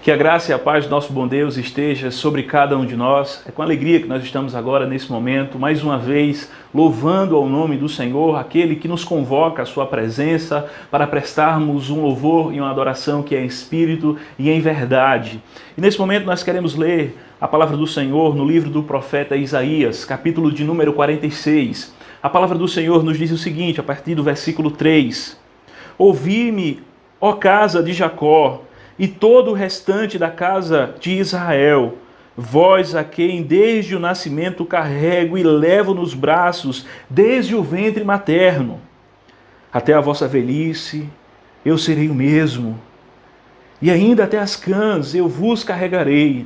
Que a graça e a paz do nosso bom Deus esteja sobre cada um de nós. É com alegria que nós estamos agora nesse momento, mais uma vez, louvando ao nome do Senhor, aquele que nos convoca à sua presença para prestarmos um louvor e uma adoração que é em espírito e em verdade. E nesse momento nós queremos ler a palavra do Senhor no livro do profeta Isaías, capítulo de número 46. A palavra do Senhor nos diz o seguinte, a partir do versículo 3. Ouvi-me, ó casa de Jacó, e todo o restante da casa de Israel, vós a quem desde o nascimento carrego e levo nos braços, desde o ventre materno. Até a vossa velhice eu serei o mesmo, e ainda até as cãs eu vos carregarei.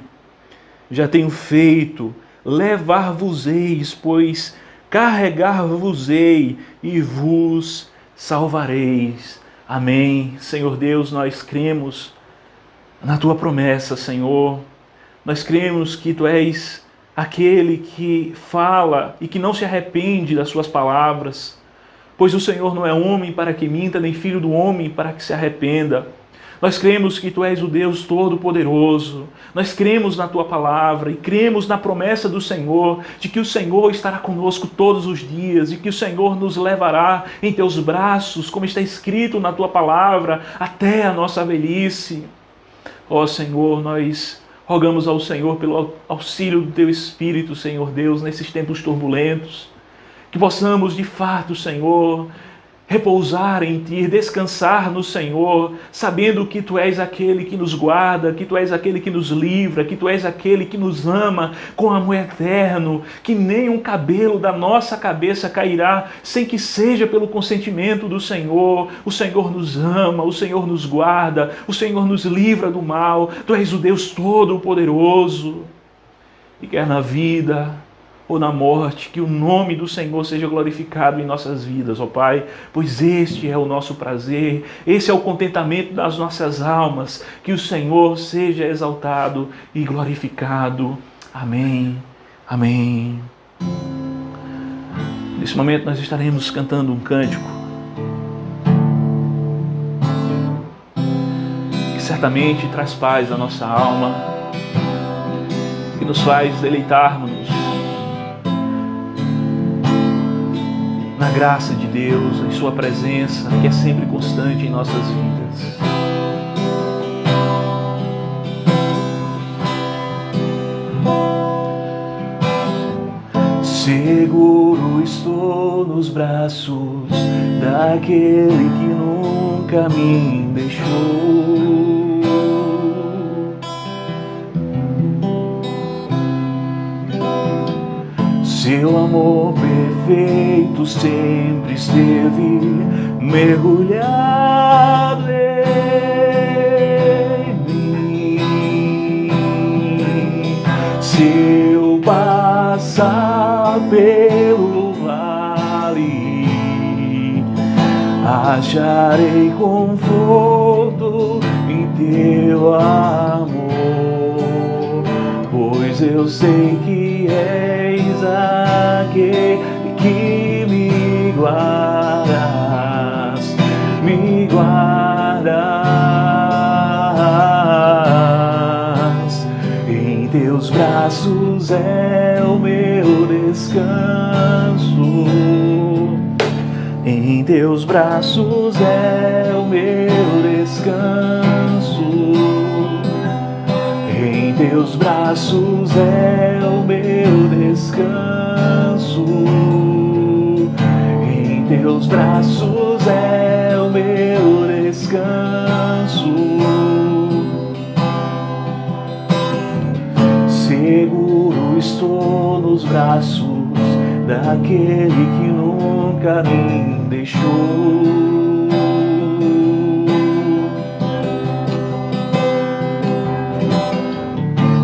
Já tenho feito, levar-vos-eis, pois carregar-vos-ei e vos salvareis. Amém. Senhor Deus, nós cremos na Tua promessa, Senhor. Nós cremos que Tu és aquele que fala e que não se arrepende das Suas palavras, pois o Senhor não é homem para que minta, nem filho do homem para que se arrependa. Nós cremos que Tu és o Deus Todo-Poderoso. Nós cremos na Tua palavra e cremos na promessa do Senhor, de que o Senhor estará conosco todos os dias e que o Senhor nos levará em Teus braços, como está escrito na Tua palavra, até a nossa velhice. Ó Senhor, nós rogamos ao Senhor pelo auxílio do Teu Espírito, Senhor Deus, nesses tempos turbulentos, que possamos de fato, Senhor, repousar em Ti, descansar no Senhor, sabendo que Tu és aquele que nos guarda, que Tu és aquele que nos livra, que Tu és aquele que nos ama com amor eterno, que nem um cabelo da nossa cabeça cairá sem que seja pelo consentimento do Senhor. O Senhor nos ama, o Senhor nos guarda, o Senhor nos livra do mal. Tu és o Deus Todo-Poderoso. E quer na vida ou na morte, que o nome do Senhor seja glorificado em nossas vidas, ó Pai, pois este é o nosso prazer, esse é o contentamento das nossas almas, que o Senhor seja exaltado e glorificado. Amém, amém. Nesse momento nós estaremos cantando um cântico que certamente traz paz à nossa alma, que nos faz deleitarmos na graça de Deus, em Sua presença, que é sempre constante em nossas vidas. Seguro estou nos braços daquele que nunca me deixou. Seu amor perfeito sempre esteve mergulhado em mim. Se eu passar pelo vale, acharei conforto em Teu amor, pois eu sei que és aquele que me guardas, me guardas. Em Teus braços é o meu descanso, em Teus braços é o meu descanso, em Teus braços é o meu descanso, em Teus braços é o meu descanso. Seguro estou nos braços daquele que nunca me deixou.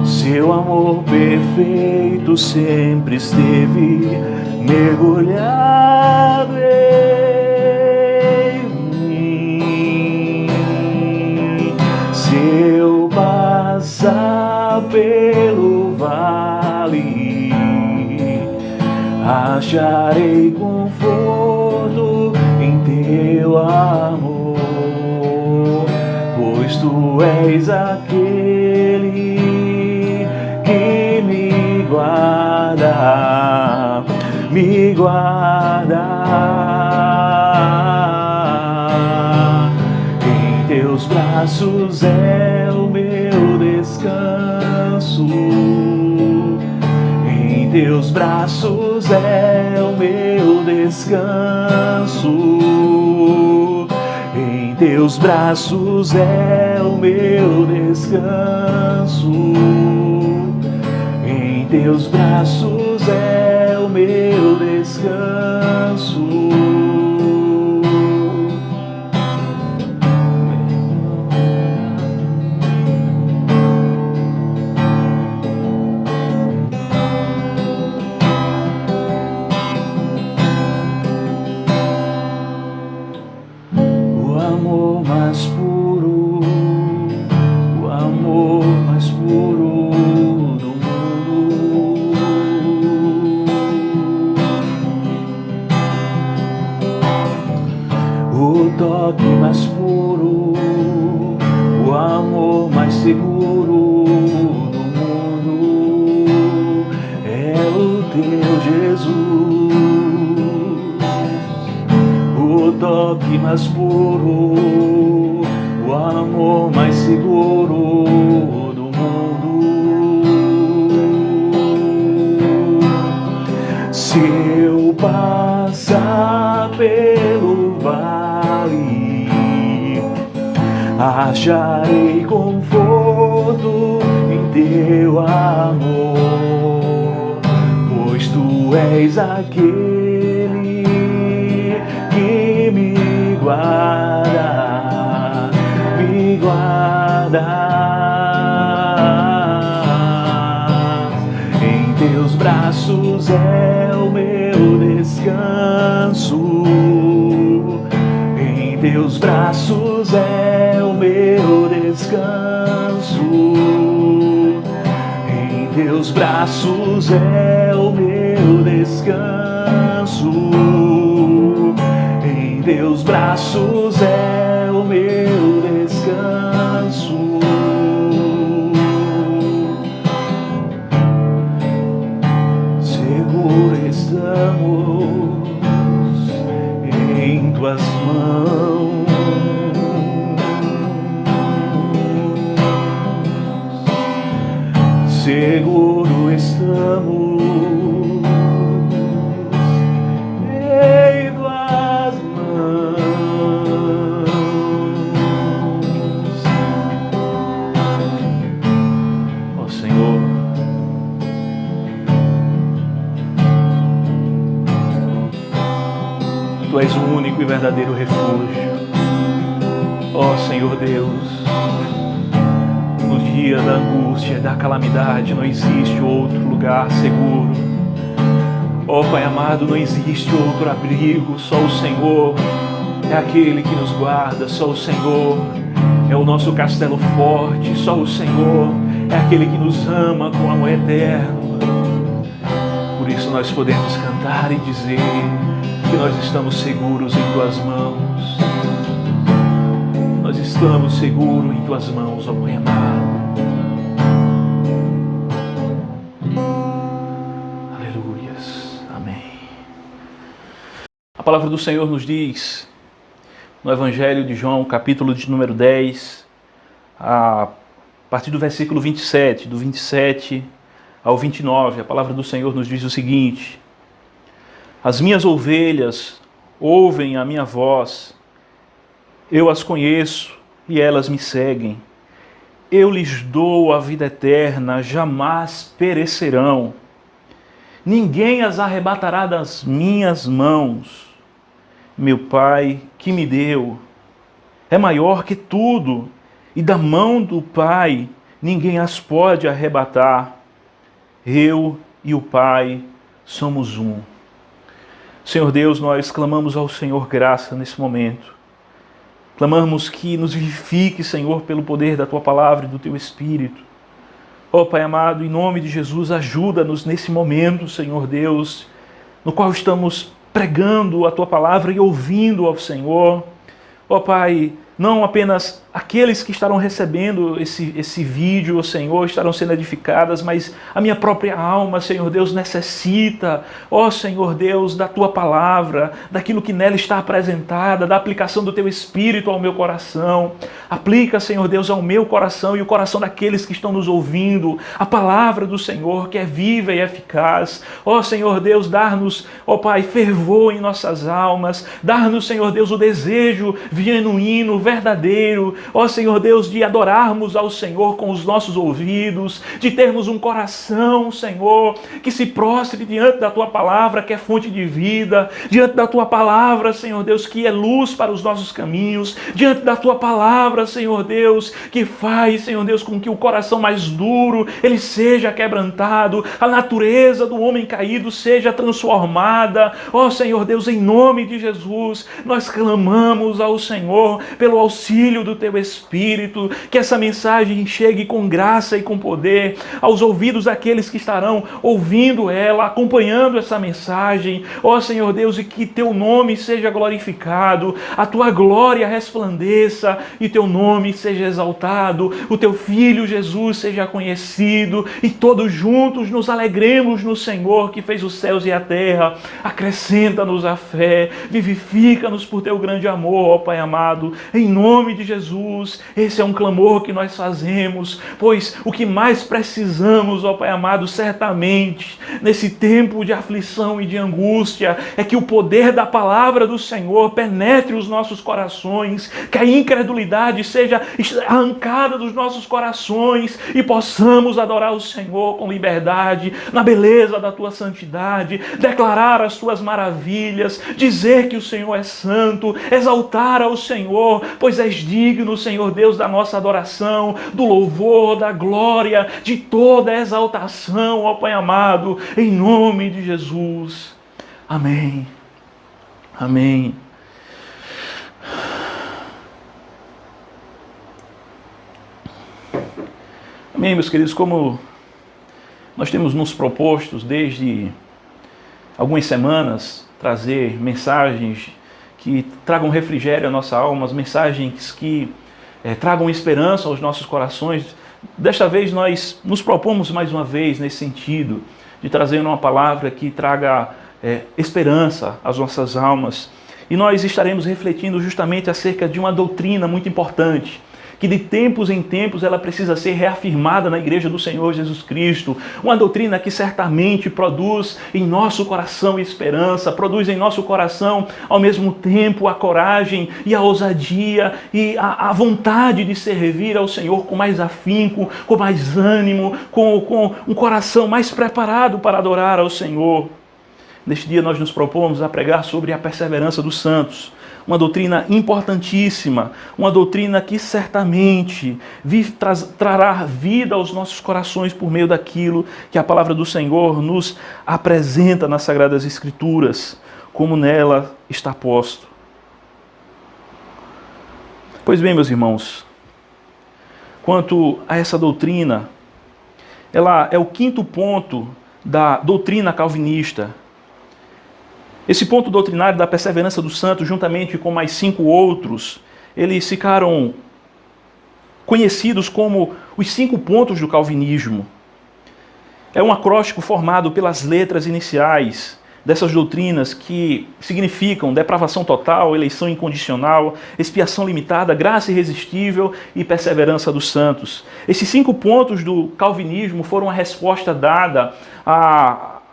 Seu amor perfeito sempre esteve mergulhado em mim. Se eu passar pelo vale, acharei conforto em Teu amor, pois Tu és aquele me guarda. Em teus braços é o meu descanso. Em teus braços é o meu descanso. Em teus braços é o meu descanso. Em teus braços é o meu descanso. O amor mais puro, o amor mais puro do mundo. O toque mais puro, o amor mais seguro do mundo é o teu Jesus. O toque mais puro, o amor mais seguro do mundo. Se eu passar pelo vale, acharei conforto em teu amor, pois tu és aquele que me guarda, me guarda. Em teus braços é o meu descanso. Em teus braços é o meu descanso. Em teus braços é o meu descanso. Em teus braços é o meu descanso. Seguro estamos em tuas mãos. Seguro estamos em tuas mãos. Ó Senhor, Tu és o único e verdadeiro refúgio. Ó Senhor Deus, no dia da angústia e da calamidade não existe outro lugar seguro. Ó Pai amado, não existe outro abrigo, só o Senhor é aquele que nos guarda, só o Senhor é o nosso castelo forte, só o Senhor é aquele que nos ama com amor eterno. Por isso nós podemos cantar e dizer que nós estamos seguros em Tuas mãos. Nós estamos seguros em Tuas mãos, ó Pai amado. Aleluias. Amém. A palavra do Senhor nos diz, no Evangelho de João, capítulo de número 10, a partir do versículo 27, do 27 ao 29, a palavra do Senhor nos diz o seguinte: as minhas ovelhas ouvem a minha voz, eu as conheço e elas me seguem. Eu lhes dou a vida eterna, jamais perecerão. Ninguém as arrebatará das minhas mãos. Meu Pai que me deu é maior que tudo, e da mão do Pai ninguém as pode arrebatar. Eu e o Pai somos um. Senhor Deus, nós clamamos ao Senhor graça nesse momento. Clamamos que nos vivifique, Senhor, pelo poder da Tua palavra e do Teu Espírito. Ó Pai amado, em nome de Jesus, ajuda-nos nesse momento, Senhor Deus, no qual estamos pregando a Tua palavra e ouvindo ao Senhor. Ó Pai, não apenas aqueles que estarão recebendo esse vídeo, Senhor, estarão sendo edificadas, mas a minha própria alma, Senhor Deus, necessita, ó Senhor Deus, da Tua palavra, daquilo que nela está apresentada, da aplicação do Teu Espírito ao meu coração. Aplica, Senhor Deus, ao meu coração e o coração daqueles que estão nos ouvindo, a palavra do Senhor, que é viva e eficaz. Ó Senhor Deus, dar-nos, ó Pai, fervor em nossas almas, dar-nos, Senhor Deus, o desejo genuíno, verdadeiro, ó Senhor Deus, de adorarmos ao Senhor com os nossos ouvidos, de termos um coração, Senhor, que se prostre diante da Tua palavra, que é fonte de vida, diante da Tua palavra, Senhor Deus, que é luz para os nossos caminhos, diante da Tua palavra, Senhor Deus, que faz, Senhor Deus, com que o coração mais duro, ele seja quebrantado, a natureza do homem caído seja transformada. Ó Senhor Deus, em nome de Jesus, nós clamamos ao Senhor pelo auxílio do Teu Espírito, que essa mensagem chegue com graça e com poder aos ouvidos daqueles que estarão ouvindo ela, acompanhando essa mensagem. Ó Senhor Deus, e que Teu nome seja glorificado, a Tua glória resplandeça e Teu nome seja exaltado, o Teu Filho Jesus seja conhecido e todos juntos nos alegremos no Senhor que fez os céus e a terra. Acrescenta-nos a fé, vivifica-nos por Teu grande amor, ó Pai amado, em nome de Jesus. Esse é um clamor que nós fazemos, pois o que mais precisamos, ó Pai amado, certamente, nesse tempo de aflição e de angústia, é que o poder da palavra do Senhor penetre os nossos corações, que a incredulidade seja arrancada dos nossos corações e possamos adorar o Senhor com liberdade, na beleza da Tua santidade, declarar as Tuas maravilhas, dizer que o Senhor é santo, exaltar ao Senhor, pois és digno, Senhor Deus, da nossa adoração, do louvor, da glória, de toda a exaltação, ó Pai amado, em nome de Jesus. Amém. Amém. Amém, meus queridos, como nós temos nos propostos desde algumas semanas trazer mensagens que tragam refrigério à nossa alma, as mensagens que tragam esperança aos nossos corações. Desta vez nós nos propomos mais uma vez nesse sentido, de trazer uma palavra que traga esperança às nossas almas. E nós estaremos refletindo justamente acerca de uma doutrina muito importante, que de tempos em tempos ela precisa ser reafirmada na Igreja do Senhor Jesus Cristo. Uma doutrina que certamente produz em nosso coração esperança, produz em nosso coração ao mesmo tempo a coragem e a ousadia e a vontade de servir ao Senhor com mais afinco, com mais ânimo, com um coração mais preparado para adorar ao Senhor. Neste dia nós nos propomos a pregar sobre a perseverança dos santos, uma doutrina importantíssima, uma doutrina que certamente trará vida aos nossos corações por meio daquilo que a palavra do Senhor nos apresenta nas Sagradas Escrituras, como nela está posto. Pois bem, meus irmãos, quanto a essa doutrina, ela é o quinto ponto da doutrina calvinista. Esse ponto doutrinário da perseverança dos santos, juntamente com mais 5 outros, eles ficaram conhecidos como os 5 pontos do calvinismo. É um acróstico formado pelas letras iniciais dessas doutrinas que significam depravação total, eleição incondicional, expiação limitada, graça irresistível e perseverança dos santos. Esses 5 pontos do calvinismo foram a resposta dada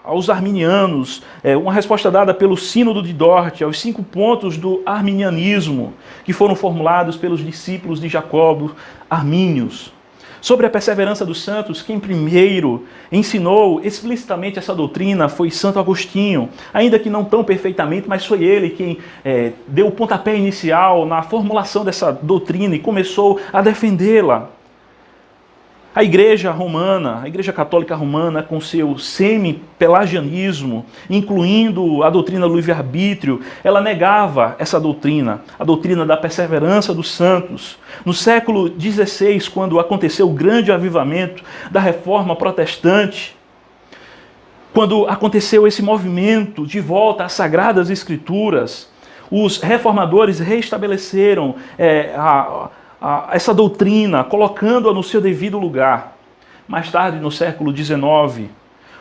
aos arminianos, uma resposta dada pelo Sínodo de Dort, aos 5 pontos do arminianismo, que foram formulados pelos discípulos de Jacobo, armínios. Sobre a perseverança dos santos, quem primeiro ensinou explicitamente essa doutrina foi Santo Agostinho, ainda que não tão perfeitamente, mas foi ele quem deu o pontapé inicial na formulação dessa doutrina e começou a defendê-la. A Igreja Romana, a Igreja Católica Romana, com seu semi-pelagianismo, incluindo a doutrina do livre-arbítrio, ela negava essa doutrina, a doutrina da perseverança dos santos. No século XVI, quando aconteceu o grande avivamento da Reforma Protestante, quando aconteceu esse movimento de volta às Sagradas Escrituras, os reformadores restabeleceram essa doutrina, colocando-a no seu devido lugar. Mais tarde, no século XIX,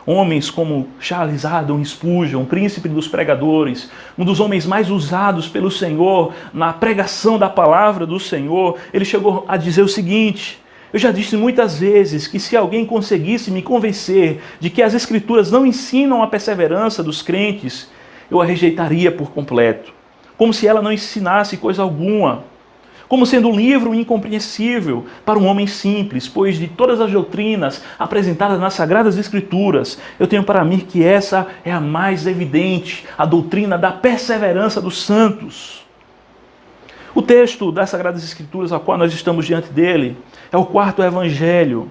homens como Charles Haddon Spurgeon, príncipe dos pregadores, um dos homens mais usados pelo Senhor na pregação da palavra do Senhor, ele chegou a dizer o seguinte: eu já disse muitas vezes que se alguém conseguisse me convencer de que as Escrituras não ensinam a perseverança dos crentes, eu a rejeitaria por completo, como se ela não ensinasse coisa alguma, como sendo um livro incompreensível para um homem simples, pois de todas as doutrinas apresentadas nas Sagradas Escrituras, eu tenho para mim que essa é a mais evidente, a doutrina da perseverança dos santos. O texto das Sagradas Escrituras ao qual nós estamos diante dele é o quarto evangelho.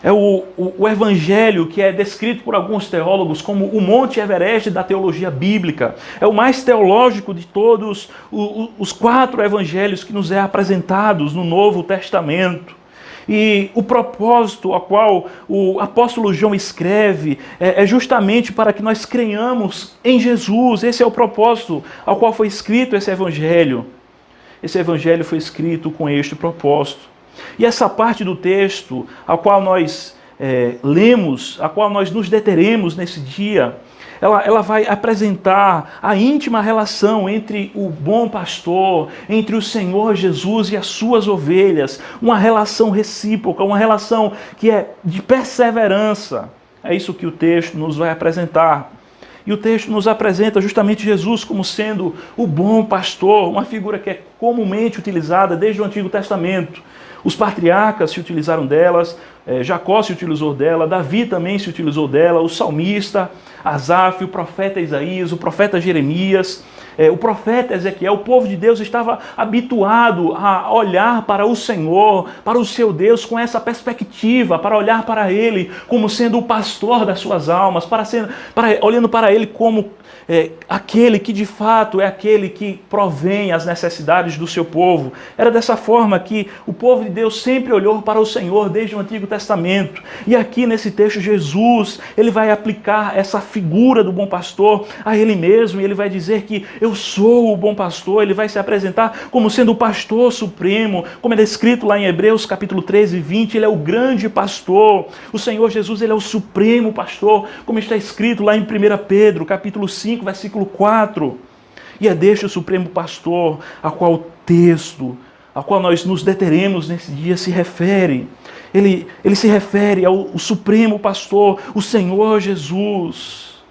É o evangelho que é descrito por alguns teólogos como o Monte Everest da teologia bíblica. É o mais teológico de todos os 4 evangelhos que nos é apresentados no Novo Testamento. E o propósito ao qual o apóstolo João escreve é justamente para que nós creiamos em Jesus. Esse é o propósito ao qual foi escrito esse evangelho. Esse evangelho foi escrito com este propósito. E essa parte do texto, a qual nós lemos, a qual nós nos deteremos nesse dia, ela vai apresentar a íntima relação entre o bom pastor, entre o Senhor Jesus e as suas ovelhas, uma relação recíproca, uma relação que é de perseverança. É isso que o texto nos vai apresentar. E o texto nos apresenta justamente Jesus como sendo o bom pastor, uma figura que é comumente utilizada desde o Antigo Testamento. Os patriarcas se utilizaram delas, Jacó se utilizou dela, Davi também se utilizou dela, o salmista, Asaf, o profeta Isaías, o profeta Jeremias, o profeta Ezequiel. O povo de Deus estava habituado a olhar para o Senhor, para o seu Deus com essa perspectiva, para olhar para Ele como sendo o pastor das suas almas, olhando para Ele como aquele que de fato é aquele que provém as necessidades do seu povo. Era dessa forma que o povo de Deus sempre olhou para o Senhor desde o Antigo Testamento. E aqui nesse texto Jesus, ele vai aplicar essa figura do bom pastor a ele mesmo, e ele vai dizer que eu sou o bom pastor. Ele vai se apresentar como sendo o pastor supremo, como é descrito lá em Hebreus capítulo 13 e 20, ele é o grande pastor. O Senhor Jesus, ele é o supremo pastor, como está escrito lá em 1 Pedro capítulo 5, versículo 4. E é deste o supremo pastor a qual o texto, a qual nós nos deteremos nesse dia, se refere. Ele se refere ao supremo pastor, o Senhor Jesus,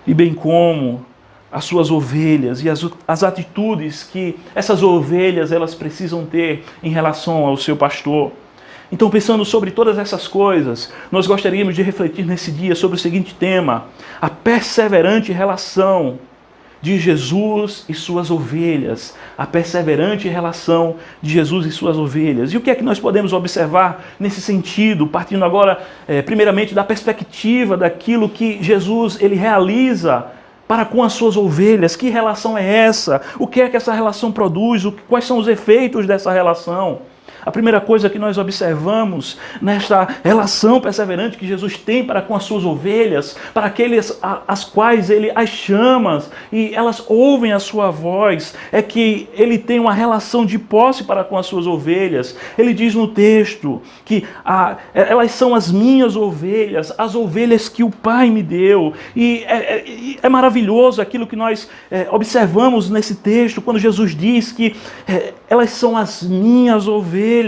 e bem como as suas ovelhas e as atitudes que essas ovelhas elas precisam ter em relação ao seu pastor. Então, pensando sobre todas essas coisas, nós gostaríamos de refletir nesse dia sobre o seguinte tema: a perseverante relação de Jesus e suas ovelhas. A perseverante relação de Jesus e suas ovelhas. E o que é que nós podemos observar nesse sentido, partindo agora, primeiramente, da perspectiva daquilo que Jesus ele realiza para com as suas ovelhas? Que relação é essa? O que é que essa relação produz? Quais são os efeitos dessa relação? A primeira coisa que nós observamos nesta relação perseverante que Jesus tem para com as suas ovelhas, para aqueles as quais ele as chama e elas ouvem a sua voz, é que ele tem uma relação de posse para com as suas ovelhas. Ele diz no texto que elas são as minhas ovelhas, as ovelhas que o Pai me deu. E é maravilhoso aquilo que nós observamos nesse texto, quando Jesus diz que elas são as minhas ovelhas.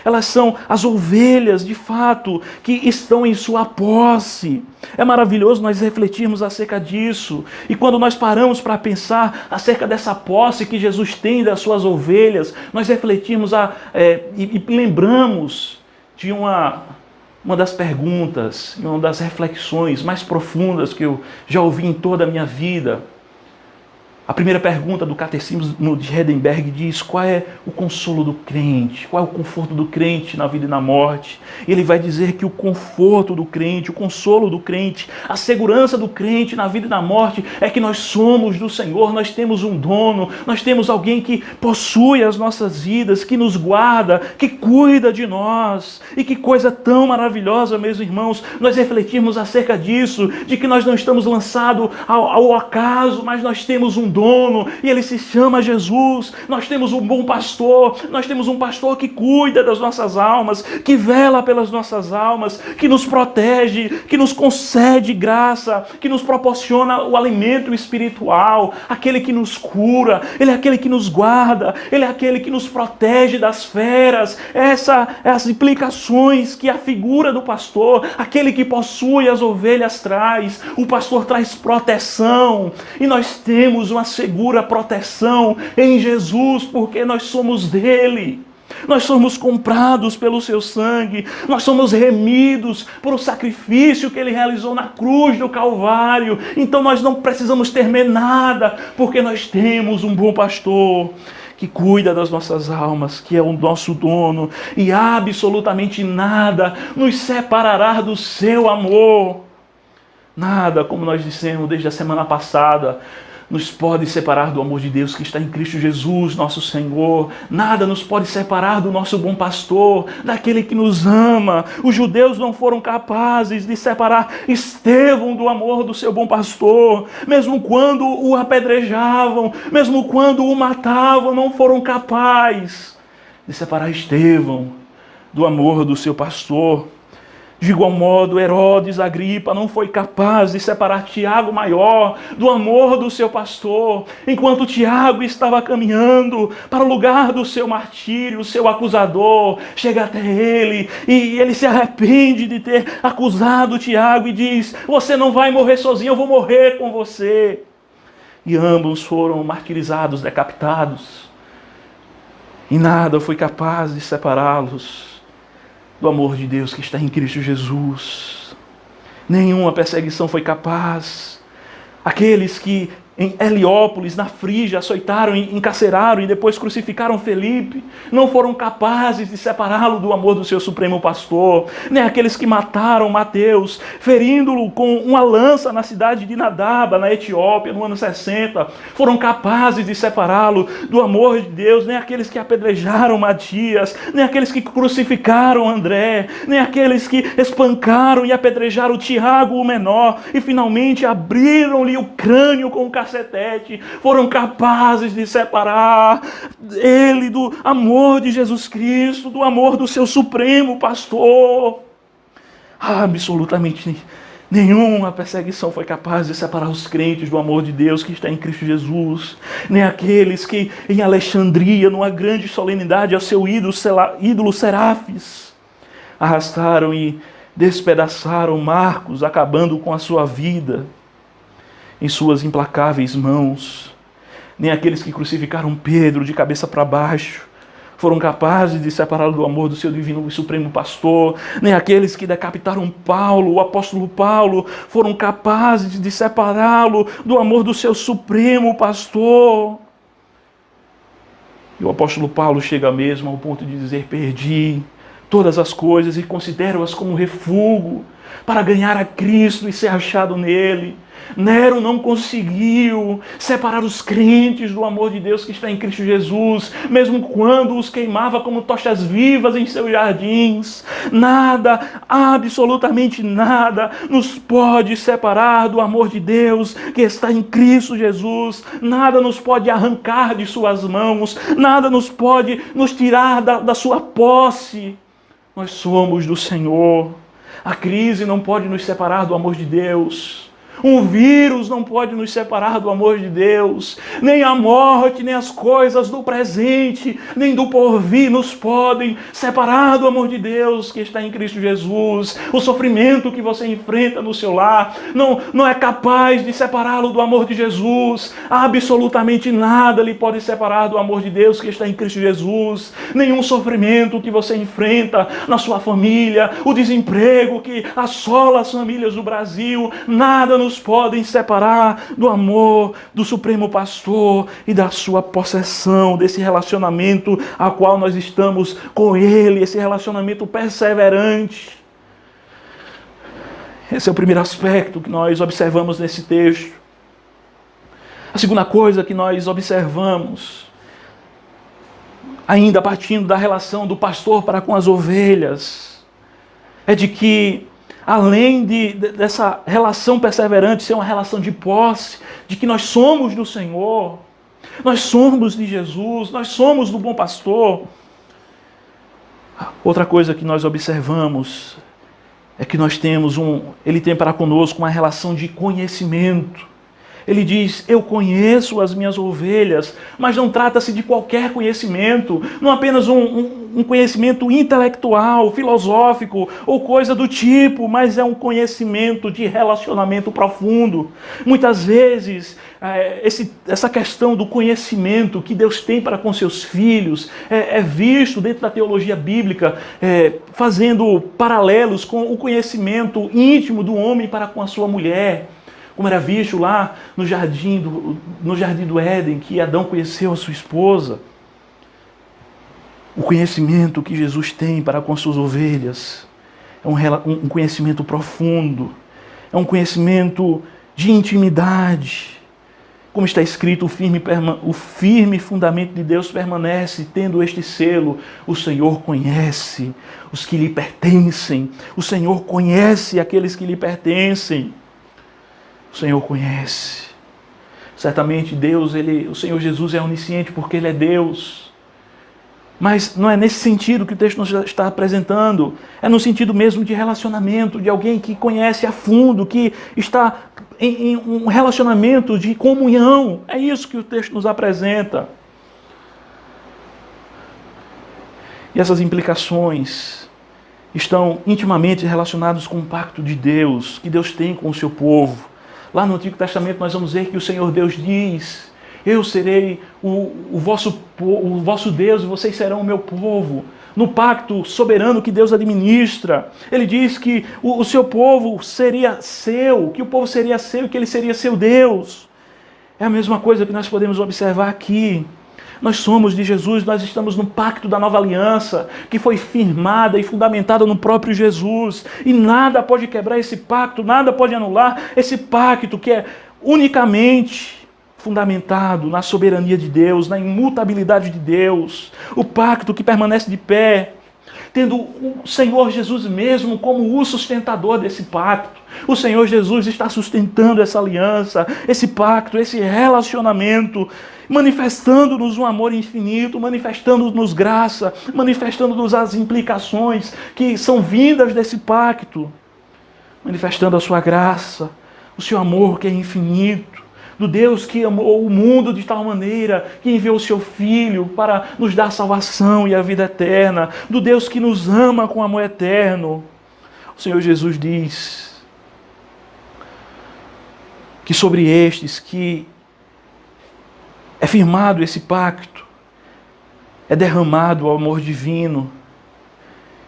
Elas são as ovelhas, de fato, que estão em sua posse. É maravilhoso nós refletirmos acerca disso. E quando nós paramos para pensar acerca dessa posse que Jesus tem das suas ovelhas, nós refletimos e lembramos de uma das perguntas, uma das reflexões mais profundas que eu já ouvi em toda a minha vida. A primeira pergunta do Catecismo de Heidelberg diz: qual é o consolo do crente? Qual é o conforto do crente na vida e na morte? E ele vai dizer que o conforto do crente, o consolo do crente, a segurança do crente na vida e na morte é que nós somos do Senhor, nós temos um dono, nós temos alguém que possui as nossas vidas, que nos guarda, que cuida de nós. E que coisa tão maravilhosa, meus irmãos, nós refletirmos acerca disso, de que nós não estamos lançados ao acaso, mas nós temos um dono e ele se chama Jesus. Nós temos um bom pastor, nós temos um pastor que cuida das nossas almas, que vela pelas nossas almas, que nos protege, que nos concede graça, que nos proporciona o alimento espiritual, aquele que nos cura, ele é aquele que nos guarda, ele é aquele que nos protege das feras. Essas as implicações que a figura do pastor, aquele que possui as ovelhas, traz. O pastor traz proteção, e nós temos uma segura proteção em Jesus, porque nós somos dele. Nós somos comprados pelo seu sangue, nós somos remidos por o sacrifício que ele realizou na cruz do Calvário. Então nós não precisamos temer nada, porque nós temos um bom pastor que cuida das nossas almas, que é o nosso dono, e absolutamente nada nos separará do seu amor. Nada, como nós dissemos desde a semana passada, nos pode separar do amor de Deus que está em Cristo Jesus, nosso Senhor. Nada nos pode separar do nosso bom pastor, daquele que nos ama. Os judeus não foram capazes de separar Estevão do amor do seu bom pastor. Mesmo quando o apedrejavam, mesmo quando o matavam, não foram capazes de separar Estevão do amor do seu pastor. De igual modo, Herodes Agripa não foi capaz de separar Tiago Maior do amor do seu pastor. Enquanto Tiago estava caminhando para o lugar do seu martírio, o seu acusador chega até ele e ele se arrepende de ter acusado Tiago e diz: você não vai morrer sozinho, eu vou morrer com você. E ambos foram martirizados, decapitados. E nada foi capaz de separá-los do amor de Deus que está em Cristo Jesus. Nenhuma perseguição foi capaz. Aqueles que em Heliópolis, na Frígia, açoitaram, encarceraram e depois crucificaram Felipe, não foram capazes de separá-lo do amor do seu supremo pastor. Nem aqueles que mataram Mateus, ferindo-o com uma lança na cidade de Nadaba, na Etiópia, no ano 60, foram capazes de separá-lo do amor de Deus. Nem aqueles que apedrejaram Matias, nem aqueles que crucificaram André, nem aqueles que espancaram e apedrejaram Tiago, o menor, e finalmente abriram-lhe o crânio com um cacetete, foram capazes de separar ele do amor de Jesus Cristo, do amor do seu supremo pastor. Absolutamente nenhuma perseguição foi capaz de separar os crentes do amor de Deus que está em Cristo Jesus. Nem aqueles que em Alexandria, numa grande solenidade ao seu ídolo Serafis, arrastaram e despedaçaram Marcos, acabando com a sua vida em suas implacáveis mãos. Nem aqueles que crucificaram Pedro de cabeça para baixo foram capazes de separá-lo do amor do seu divino e supremo pastor. Nem aqueles que decapitaram Paulo, o apóstolo Paulo, foram capazes de separá-lo do amor do seu supremo pastor. E o apóstolo Paulo chega mesmo ao ponto de dizer: perdi todas as coisas e considero-as como refúgio para ganhar a Cristo e ser achado nele. Nero não conseguiu separar os crentes do amor de Deus que está em Cristo Jesus, mesmo quando os queimava como tochas vivas em seus jardins. Nada, absolutamente nada, nos pode separar do amor de Deus que está em Cristo Jesus. Nada nos pode arrancar de suas mãos, nada nos pode nos tirar da sua posse. Nós somos do Senhor. A crise não pode nos separar do amor de Deus. Um vírus não pode nos separar do amor de Deus. Nem a morte, nem as coisas do presente, nem do porvir nos podem separar do amor de Deus que está em Cristo Jesus. O sofrimento que você enfrenta no seu lar não é capaz de separá-lo do amor de Jesus. Absolutamente nada lhe pode separar do amor de Deus que está em Cristo Jesus. Nenhum sofrimento que você enfrenta na sua família, o desemprego que assola as famílias do Brasil, nada nos podem separar do amor do Supremo Pastor e da sua possessão, desse relacionamento a qual nós estamos com Ele, esse relacionamento perseverante. Esse é o primeiro aspecto que nós observamos nesse texto. A segunda coisa que nós observamos, ainda partindo da relação do pastor para com as ovelhas, é de que além dessa relação perseverante ser uma relação de posse, de que nós somos do Senhor, nós somos de Jesus, nós somos do bom pastor. Outra coisa que nós observamos é que Ele tem para conosco uma relação de conhecimento. Ele diz, eu conheço as minhas ovelhas, mas não trata-se de qualquer conhecimento, não apenas um conhecimento intelectual, filosófico ou coisa do tipo, mas é um conhecimento de relacionamento profundo. Muitas vezes, essa questão do conhecimento que Deus tem para com seus filhos é visto dentro da teologia bíblica, fazendo paralelos com o conhecimento íntimo do homem para com a sua mulher. Como era visto lá no jardim do Éden, que Adão conheceu a sua esposa. O conhecimento que Jesus tem para com suas ovelhas é um conhecimento profundo, é um conhecimento de intimidade. Como está escrito, o firme fundamento de Deus permanece, tendo este selo: o Senhor conhece os que lhe pertencem, o Senhor conhece aqueles que lhe pertencem. O Senhor conhece. Certamente o Senhor Jesus é onisciente porque Ele é Deus. Mas não é nesse sentido que o texto nos está apresentando. É no sentido mesmo de relacionamento, de alguém que conhece a fundo, que está em um relacionamento de comunhão. É isso que o texto nos apresenta. E essas implicações estão intimamente relacionadas com o pacto de Deus, que Deus tem com o seu povo. Lá no Antigo Testamento nós vamos ver que o Senhor Deus diz: eu serei o vosso Deus e vocês serão o meu povo. No pacto soberano que Deus administra, Ele diz que o seu povo seria seu, que o povo seria seu e que Ele seria seu Deus. É a mesma coisa que nós podemos observar aqui. Nós somos de Jesus, nós estamos no pacto da nova aliança, que foi firmada e fundamentada no próprio Jesus. E nada pode quebrar esse pacto, nada pode anular esse pacto que é unicamente fundamentado na soberania de Deus, na imutabilidade de Deus. O pacto que permanece de pé, tendo o Senhor Jesus mesmo como o sustentador desse pacto. O Senhor Jesus está sustentando essa aliança, esse pacto, esse relacionamento, manifestando-nos um amor infinito, manifestando-nos graça, manifestando-nos as implicações que são vindas desse pacto, manifestando a sua graça, o seu amor que é infinito, do Deus que amou o mundo de tal maneira que enviou o seu Filho para nos dar salvação e a vida eterna, do Deus que nos ama com amor eterno. O Senhor Jesus diz que sobre estes que é firmado esse pacto, é derramado o amor divino.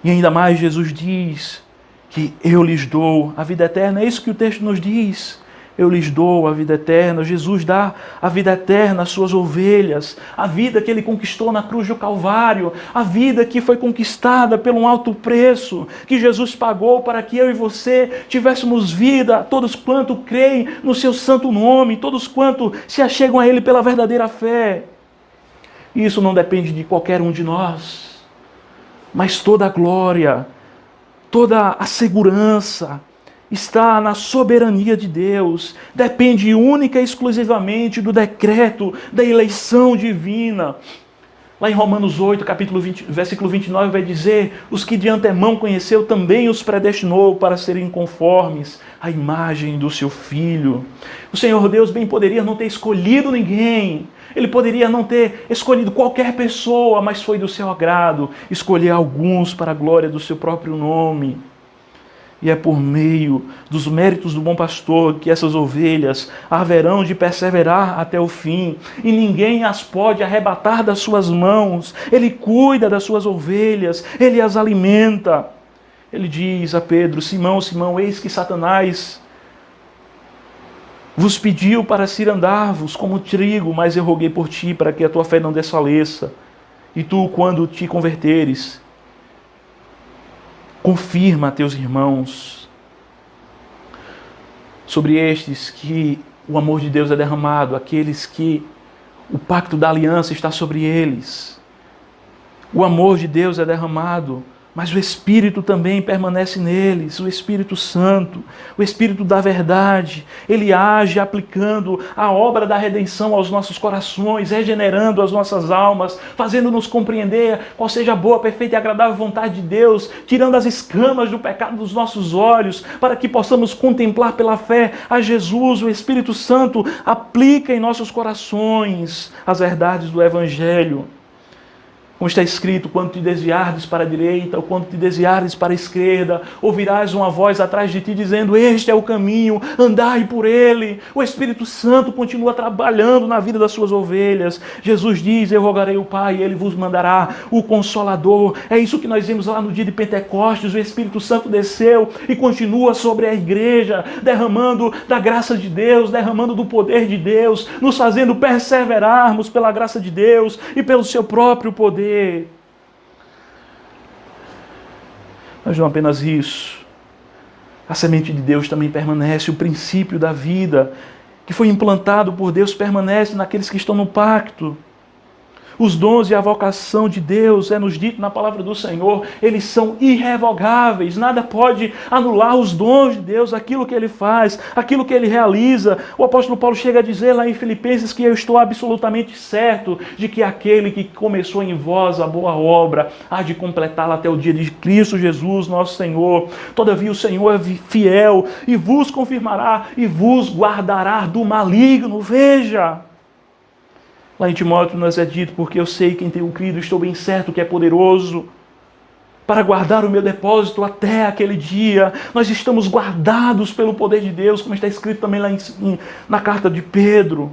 E ainda mais Jesus diz que eu lhes dou a vida eterna. É isso que o texto nos diz. Eu lhes dou a vida eterna. Jesus dá a vida eterna às suas ovelhas, a vida que Ele conquistou na cruz do Calvário, a vida que foi conquistada por um alto preço, que Jesus pagou para que eu e você tivéssemos vida, todos quanto creem no seu santo nome, todos quanto se achegam a Ele pela verdadeira fé. Isso não depende de qualquer um de nós, mas toda a glória, toda a segurança está na soberania de Deus, depende única e exclusivamente do decreto da eleição divina. Lá em Romanos 8, capítulo 20, versículo 29, vai dizer: os que de antemão conheceu também os predestinou para serem conformes à imagem do seu Filho. O Senhor Deus bem poderia não ter escolhido ninguém, Ele poderia não ter escolhido qualquer pessoa, mas foi do seu agrado escolher alguns para a glória do seu próprio nome. E é por meio dos méritos do bom pastor que essas ovelhas haverão de perseverar até o fim, e ninguém as pode arrebatar das suas mãos. Ele cuida das suas ovelhas, Ele as alimenta. Ele diz a Pedro: Simão, Simão, eis que Satanás vos pediu para cirandar-vos como trigo, mas eu roguei por ti para que a tua fé não desfaleça. E tu, quando te converteres, confirma a teus irmãos. Sobre estes que o amor de Deus é derramado, aqueles que o pacto da aliança está sobre eles. O amor de Deus é derramado mas o Espírito também permanece neles, o Espírito Santo, o Espírito da verdade. Ele age aplicando a obra da redenção aos nossos corações, regenerando as nossas almas, fazendo-nos compreender qual seja a boa, perfeita e agradável vontade de Deus, tirando as escamas do pecado dos nossos olhos, para que possamos contemplar pela fé a Jesus. O Espírito Santo aplica em nossos corações as verdades do Evangelho. Como está escrito, quando te desviares para a direita ou quando te desviares para a esquerda, ouvirás uma voz atrás de ti dizendo: este é o caminho, andai por ele. O Espírito Santo continua trabalhando na vida das suas ovelhas. Jesus diz: eu rogarei ao Pai e ele vos mandará o Consolador. É isso que nós vimos lá no dia de Pentecostes. O Espírito Santo desceu e continua sobre a igreja, derramando da graça de Deus, derramando do poder de Deus, nos fazendo perseverarmos pela graça de Deus e pelo seu próprio poder. Mas não apenas isso, a semente de Deus também permanece, o princípio da vida que foi implantado por Deus permanece naqueles que estão no pacto. Os dons e a vocação de Deus, é nos dito na palavra do Senhor, eles são irrevogáveis. Nada pode anular os dons de Deus, aquilo que Ele faz, aquilo que Ele realiza. O apóstolo Paulo chega a dizer lá em Filipenses que eu estou absolutamente certo de que aquele que começou em vós a boa obra há de completá-la até o dia de Cristo Jesus, nosso Senhor. Todavia o Senhor é fiel e vos confirmará e vos guardará do maligno. Veja! Lá em Timóteo nos é dito: porque eu sei quem tenho crido, estou bem certo que é poderoso para guardar o meu depósito até aquele dia. Nós estamos guardados pelo poder de Deus, como está escrito também lá na carta de Pedro.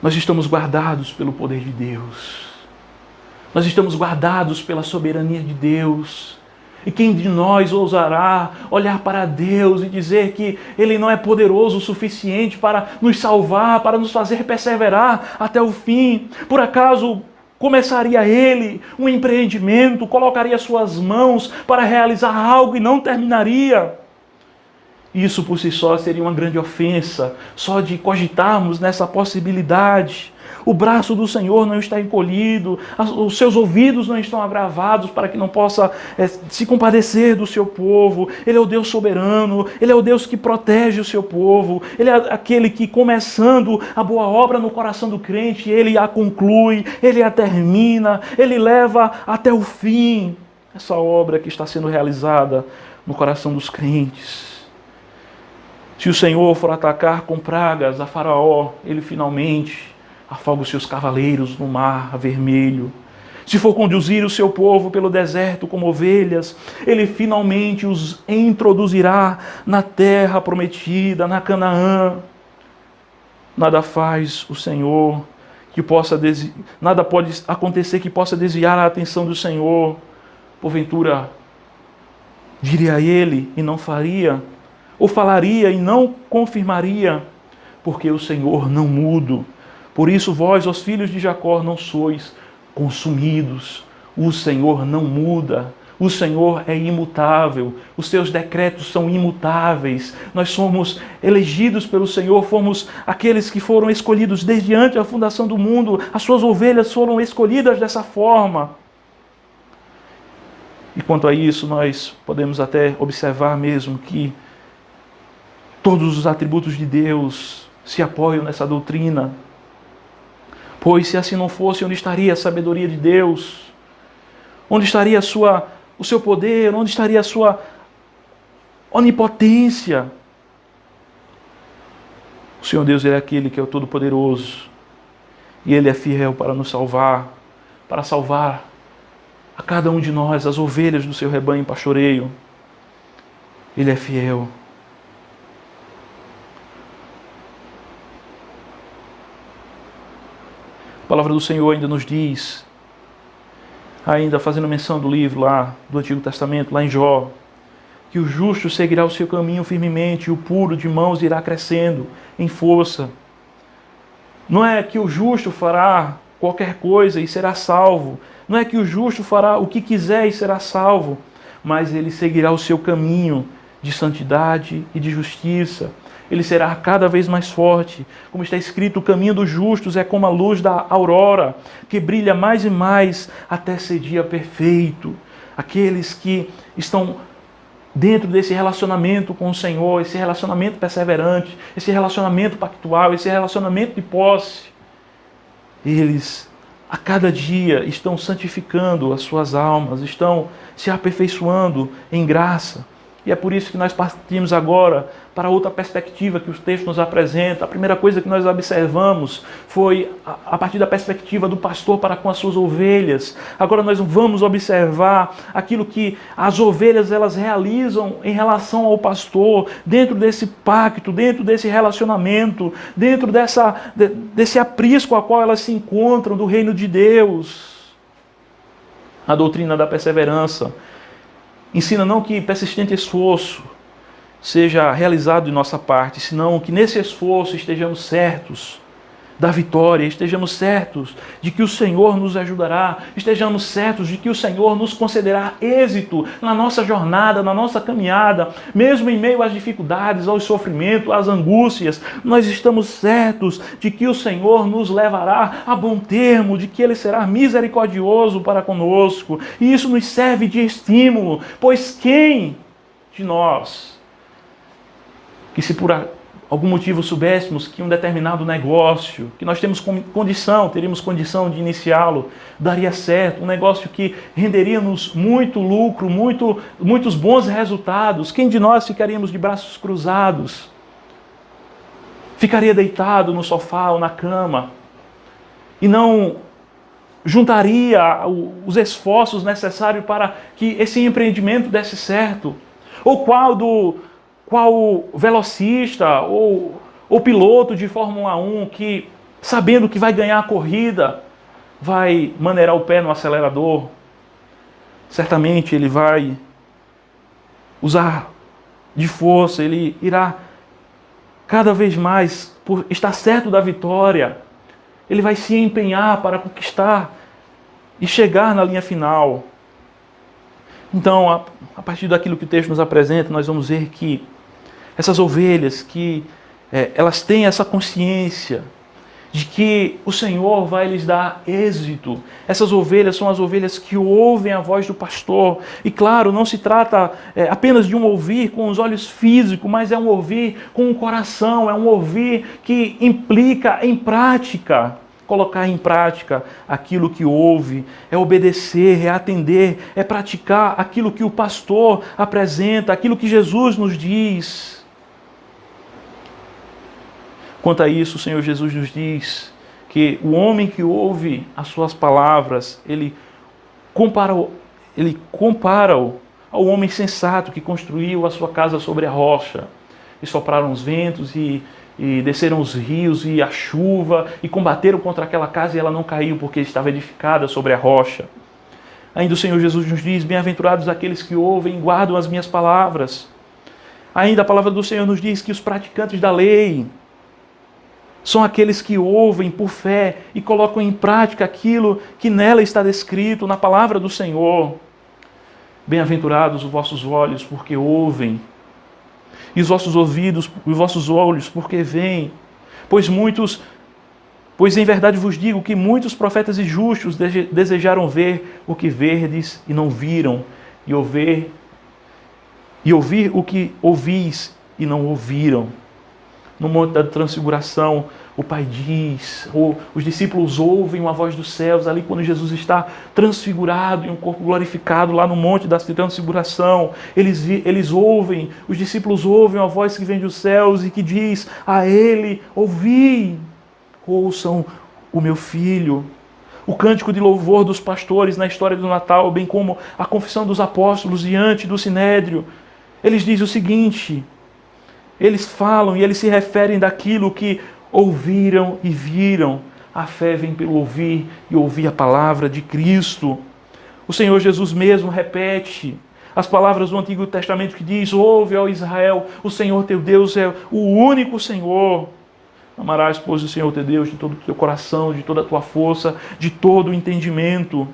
Nós estamos guardados pelo poder de Deus. Nós estamos guardados pela soberania de Deus. E quem de nós ousará olhar para Deus e dizer que Ele não é poderoso o suficiente para nos salvar, para nos fazer perseverar até o fim? Por acaso começaria Ele um empreendimento, colocaria suas mãos para realizar algo e não terminaria? Isso por si só seria uma grande ofensa, só de cogitarmos nessa possibilidade. O braço do Senhor não está encolhido, os seus ouvidos não estão agravados para que não possa se compadecer do seu povo. Ele é o Deus soberano, Ele é o Deus que protege o seu povo. Ele é aquele que, começando a boa obra no coração do crente, Ele a conclui, Ele a termina, Ele leva até o fim essa obra que está sendo realizada no coração dos crentes. Se o Senhor for atacar com pragas a Faraó, Ele finalmente afoga os seus cavaleiros no mar vermelho. Se for conduzir o seu povo pelo deserto como ovelhas, Ele finalmente os introduzirá na terra prometida, na Canaã. Nada faz o Senhor que possa nada pode acontecer que possa desviar a atenção do Senhor. Porventura, diria Ele e não faria, ou falaria e não confirmaria, porque o Senhor não muda. Por isso vós, os filhos de Jacó, não sois consumidos. O Senhor não muda. O Senhor é imutável. Os seus decretos são imutáveis. Nós somos elegidos pelo Senhor. Fomos aqueles que foram escolhidos desde antes da fundação do mundo. As suas ovelhas foram escolhidas dessa forma. E quanto a isso, nós podemos até observar mesmo que todos os atributos de Deus se apoiam nessa doutrina. Pois se assim não fosse, onde estaria a sabedoria de Deus? Onde estaria o seu poder? Onde estaria a sua onipotência? O Senhor Deus, Ele é aquele que é o Todo-Poderoso. E Ele é fiel para nos salvar, para salvar a cada um de nós, as ovelhas do seu rebanho em pastoreio. Ele é fiel. A palavra do Senhor ainda nos diz, ainda fazendo menção do livro lá do Antigo Testamento, lá em Jó, que o justo seguirá o seu caminho firmemente e o puro de mãos irá crescendo em força. Não é que o justo fará qualquer coisa e será salvo. Não é que o justo fará o que quiser e será salvo. Mas ele seguirá o seu caminho de santidade e de justiça. ele será cada vez mais forte. Como está escrito, o caminho dos justos é como a luz da aurora, que brilha mais e mais até ser dia perfeito. Aqueles que estão dentro desse relacionamento com o Senhor, esse relacionamento perseverante, esse relacionamento pactual, esse relacionamento de posse, eles a cada dia estão santificando as suas almas, estão se aperfeiçoando em graça. E é por isso que nós partimos agora para outra perspectiva que o texto nos apresenta. A primeira coisa que nós observamos foi a partir da perspectiva do pastor para com as suas ovelhas. Agora nós vamos observar aquilo que as ovelhas elas realizam em relação ao pastor, dentro desse pacto, dentro desse relacionamento, dentro desse aprisco a qual elas se encontram do reino de Deus. A doutrina da perseverança ensina não que persistente esforço seja realizado de nossa parte, senão que nesse esforço estejamos certos da vitória, estejamos certos de que o Senhor nos ajudará, estejamos certos de que o Senhor nos concederá êxito na nossa jornada, na nossa caminhada, mesmo em meio às dificuldades, aos sofrimentos, às angústias, nós estamos certos de que o Senhor nos levará a bom termo, de que Ele será misericordioso para conosco, e isso nos serve de estímulo, pois quem de nós, que se por algum motivo soubéssemos que um determinado negócio, que nós temos teríamos condição de iniciá-lo, daria certo, um negócio que renderia-nos muito lucro, muitos bons resultados, quem de nós ficaríamos de braços cruzados? Ficaria deitado no sofá ou na cama e não juntaria os esforços necessários para que esse empreendimento desse certo? Ou qual velocista ou piloto de Fórmula 1 que, sabendo que vai ganhar a corrida, vai maneirar o pé no acelerador? Certamente ele vai usar de força, ele irá cada vez mais, por estar certo da vitória, ele vai se empenhar para conquistar e chegar na linha final. Então, a partir daquilo que o texto nos apresenta, nós vamos ver que essas ovelhas, que elas têm essa consciência de que o Senhor vai lhes dar êxito. Essas ovelhas são as ovelhas que ouvem a voz do pastor. E claro, não se trata apenas de um ouvir com os olhos físicos, mas é um ouvir com o coração, é um ouvir que implica em prática. Colocar em prática aquilo que ouve, é obedecer, é atender, é praticar aquilo que o pastor apresenta, aquilo que Jesus nos diz. Quanto a isso, o Senhor Jesus nos diz que o homem que ouve as suas palavras, ele compara-o ao homem sensato que construiu a sua casa sobre a rocha. E sopraram os ventos e desceram os rios e a chuva e combateram contra aquela casa e ela não caiu porque estava edificada sobre a rocha. Ainda o Senhor Jesus nos diz: bem-aventurados aqueles que ouvem e guardam as minhas palavras. Ainda a palavra do Senhor nos diz que os praticantes da lei são aqueles que ouvem por fé e colocam em prática aquilo que nela está descrito na palavra do Senhor. Bem-aventurados os vossos olhos, porque ouvem, e os vossos ouvidos, os vossos olhos, porque veem. Pois em verdade vos digo que muitos profetas e justos desejaram ver o que verdes e não viram, e ouvir o que ouvis e não ouviram. No Monte da Transfiguração, o Pai diz, os discípulos ouvem uma voz dos céus, ali quando Jesus está transfigurado em um corpo glorificado, lá no Monte da Transfiguração, eles ouvem, os discípulos ouvem uma voz que vem dos céus e que diz a ele: ouvi, ouçam o meu filho. O cântico de louvor dos pastores na história do Natal, bem como a confissão dos apóstolos diante do Sinédrio, eles dizem o seguinte: eles falam e eles se referem daquilo que ouviram e viram. A fé vem pelo ouvir e ouvir a palavra de Cristo. O Senhor Jesus mesmo repete as palavras do Antigo Testamento que diz: ouve, ó Israel, o Senhor teu Deus é o único Senhor. Amarás, pois, o Senhor teu Deus de todo o teu coração, de toda a tua força, de todo o entendimento.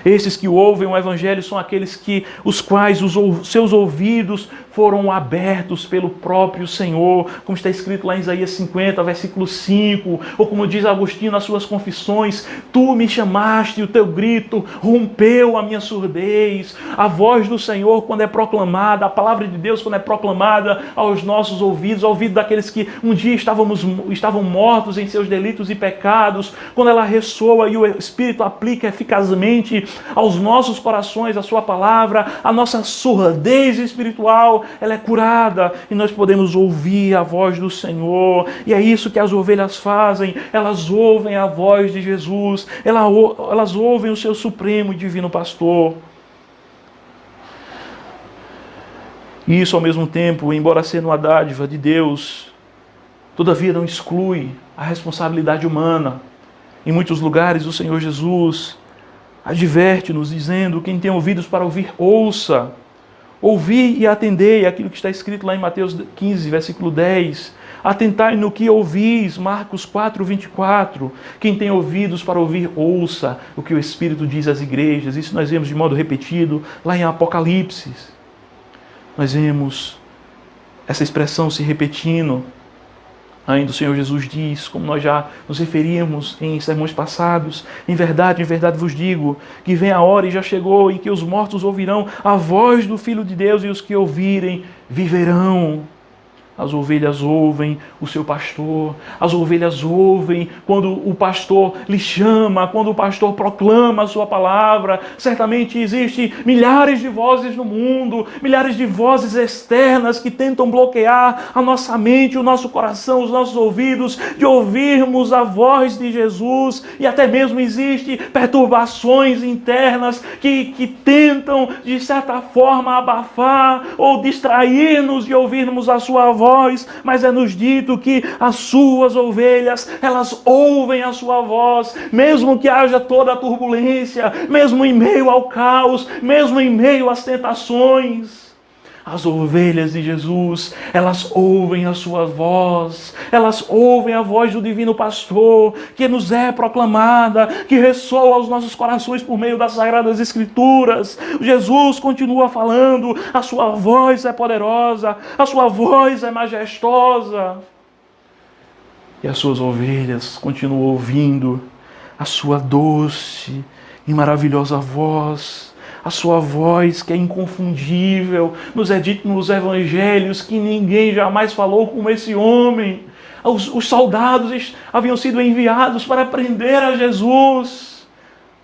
Esses que ouvem o Evangelho são aqueles os quais seus ouvidos foram abertos pelo próprio Senhor, como está escrito lá em Isaías 50, versículo 5, ou como diz Agostinho nas suas confissões: tu me chamaste, o teu grito rompeu a minha surdez. A voz do Senhor, quando é proclamada, a palavra de Deus, quando é proclamada aos nossos ouvidos, ao ouvido daqueles que um dia estavam mortos em seus delitos e pecados, quando ela ressoa e o Espírito aplica eficazmente aos nossos corações a sua palavra, a nossa surdez espiritual, ela é curada e nós podemos ouvir a voz do Senhor. E é isso que as ovelhas fazem, elas ouvem a voz de Jesus, elas ouvem o seu supremo e divino pastor. E isso ao mesmo tempo, embora sendo uma dádiva de Deus, todavia não exclui a responsabilidade humana. Em muitos lugares o Senhor Jesus adverte-nos dizendo: quem tem ouvidos para ouvir, ouça. Ouvi e atendei, aquilo que está escrito lá em Mateus 15, versículo 10. Atentai no que ouvis, Marcos 4, 24. Quem tem ouvidos para ouvir, ouça o que o Espírito diz às igrejas. Isso nós vemos de modo repetido lá em Apocalipse. Nós vemos essa expressão se repetindo. Ainda o Senhor Jesus diz, como nós já nos referíamos em sermões passados: em verdade vos digo, que vem a hora e já chegou em que os mortos ouvirão a voz do Filho de Deus, e os que ouvirem viverão. As ovelhas ouvem o seu pastor, as ovelhas ouvem quando o pastor lhe chama, quando o pastor proclama a sua palavra. Certamente existem milhares de vozes no mundo, milhares de vozes externas que tentam bloquear a nossa mente, o nosso coração, os nossos ouvidos, de ouvirmos a voz de Jesus. E até mesmo existem perturbações internas que tentam, de certa forma, abafar ou distrair-nos de ouvirmos a sua voz. Mas é-nos dito que as suas ovelhas, elas ouvem a sua voz, mesmo que haja toda a turbulência, mesmo em meio ao caos, mesmo em meio às tentações. As ovelhas de Jesus, elas ouvem a sua voz, elas ouvem a voz do divino pastor, que nos é proclamada, que ressoa aos nossos corações por meio das Sagradas Escrituras. Jesus continua falando, a sua voz é poderosa, a sua voz é majestosa. E as suas ovelhas continuam ouvindo a sua doce e maravilhosa voz, a sua voz que é inconfundível. Nos é dito nos evangelhos que ninguém jamais falou como esse homem. Os soldados haviam sido enviados para prender a Jesus.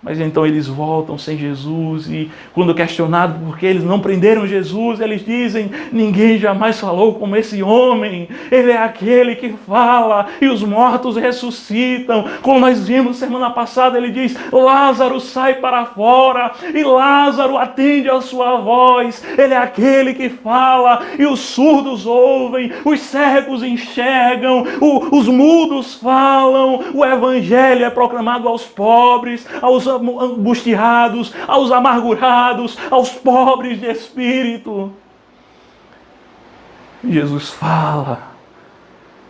Mas então eles voltam sem Jesus, e quando questionado por que eles não prenderam Jesus, eles dizem: ninguém jamais falou como esse homem. Ele é aquele que fala e os mortos ressuscitam. Como nós vimos semana passada, ele diz: Lázaro, sai para fora, e Lázaro atende a sua voz. Ele é aquele que fala e os surdos ouvem, os cegos enxergam, os mudos falam. O evangelho é proclamado aos pobres, aos angustiados, aos amargurados, aos pobres de espírito. Jesus fala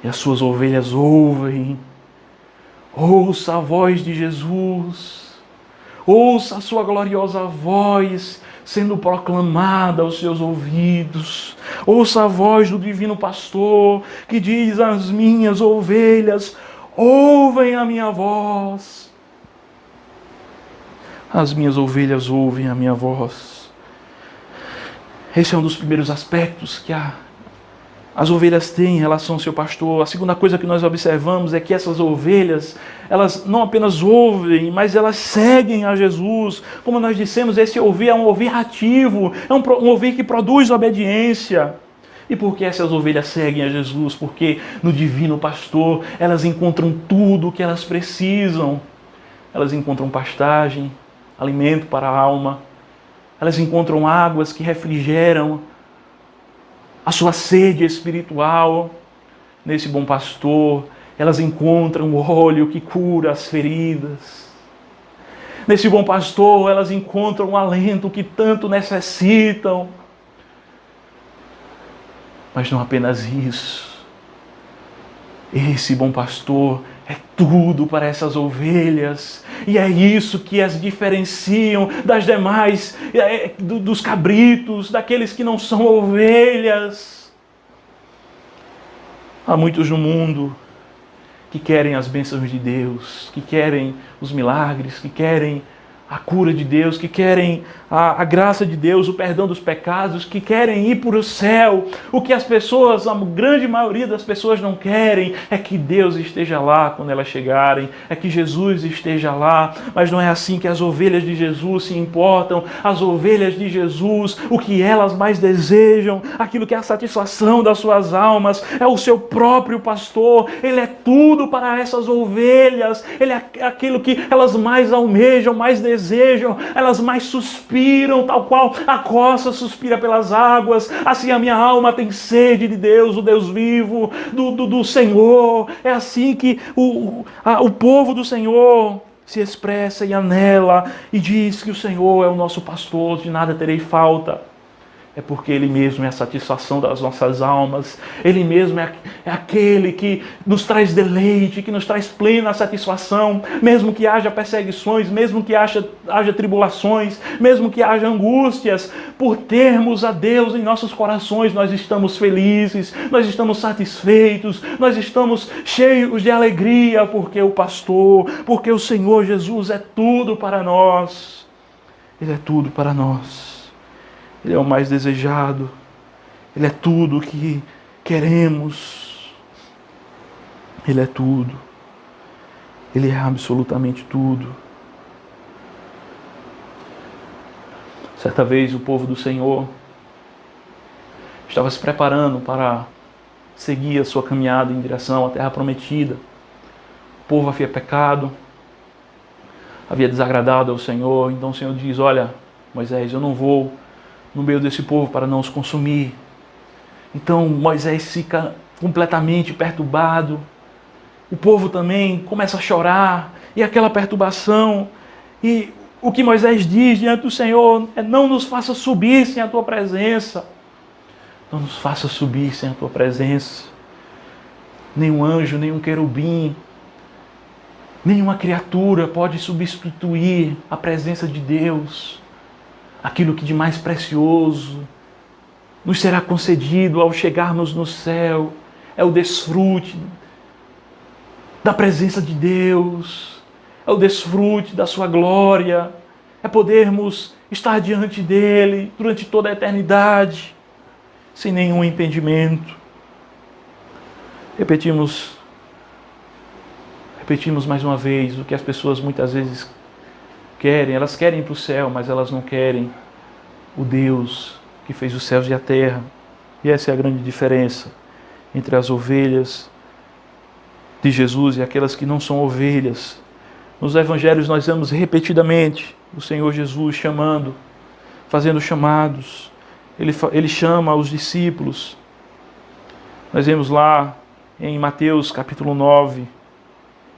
e as suas ovelhas ouvem. Ouça a voz de Jesus, ouça a sua gloriosa voz sendo proclamada aos seus ouvidos. Ouça a voz do divino pastor que diz: as minhas ovelhas ouvem a minha voz. As minhas ovelhas ouvem a minha voz. Esse é um dos primeiros aspectos que as ovelhas têm em relação ao seu pastor. A segunda coisa que nós observamos é que essas ovelhas, elas não apenas ouvem, mas elas seguem a Jesus. Como nós dissemos, esse ouvir é um ouvir ativo, é um ouvir que produz obediência. E por que essas ovelhas seguem a Jesus? Porque no divino pastor elas encontram tudo o que elas precisam. Elas encontram pastagem, alimento para a alma. Elas encontram águas que refrigeram a sua sede espiritual. Nesse bom pastor, elas encontram o óleo que cura as feridas. Nesse bom pastor, elas encontram o alento que tanto necessitam. Mas não apenas isso. Esse bom pastor é tudo para essas ovelhas. E é isso que as diferenciam das demais, dos cabritos, daqueles que não são ovelhas. Há muitos no mundo que querem as bênçãos de Deus, que querem os milagres, que querem a cura de Deus, que querem a graça de Deus, o perdão dos pecados, que querem ir para o céu. O que as pessoas, a grande maioria das pessoas não querem é que Deus esteja lá quando elas chegarem, é que Jesus esteja lá. Mas não é assim que as ovelhas de Jesus se importam. As ovelhas de Jesus, o que elas mais desejam, aquilo que é a satisfação das suas almas, é o seu próprio pastor. Ele é tudo para essas ovelhas. Ele é aquilo que elas mais almejam, mais desejam, elas mais suspiram, tal qual a costa suspira pelas águas. Assim a minha alma tem sede de Deus, o Deus vivo, do Senhor. É assim que o povo do Senhor se expressa e anela e diz que o Senhor é o nosso pastor, de nada terei falta. É porque Ele mesmo é a satisfação das nossas almas. Ele mesmo é aquele que nos traz deleite, que nos traz plena satisfação. Mesmo que haja perseguições, mesmo que haja tribulações, mesmo que haja angústias, por termos a Deus em nossos corações, nós estamos felizes, nós estamos satisfeitos, nós estamos cheios de alegria, porque o pastor, porque o Senhor Jesus é tudo para nós. Ele é tudo para nós. Ele é o mais desejado. Ele é tudo o que queremos. Ele é tudo. Ele é absolutamente tudo. Certa vez o povo do Senhor estava se preparando para seguir a sua caminhada em direção à terra prometida. O povo havia pecado, havia desagradado ao Senhor. Então o Senhor diz: olha, Moisés, eu não vou no meio desse povo para não os consumir. Então Moisés fica completamente perturbado. O povo também começa a chorar, e aquela perturbação. E o que Moisés diz diante do Senhor é: não nos faça subir sem a tua presença. Não nos faça subir sem a tua presença. Nenhum anjo, nenhum querubim, nenhuma criatura pode substituir a presença de Deus. Aquilo que de mais precioso nos será concedido ao chegarmos no céu é o desfrute da presença de Deus, é o desfrute da sua glória, é podermos estar diante dele durante toda a eternidade, sem nenhum impedimento. Repetimos mais uma vez o que as pessoas muitas vezes querem. Elas querem ir para o céu, mas elas não querem o Deus que fez os céus e a terra. E essa é a grande diferença entre as ovelhas de Jesus e aquelas que não são ovelhas. Nos evangelhos nós vemos repetidamente o Senhor Jesus chamando, fazendo chamados. Ele chama os discípulos. Nós vemos lá em Mateus capítulo 9,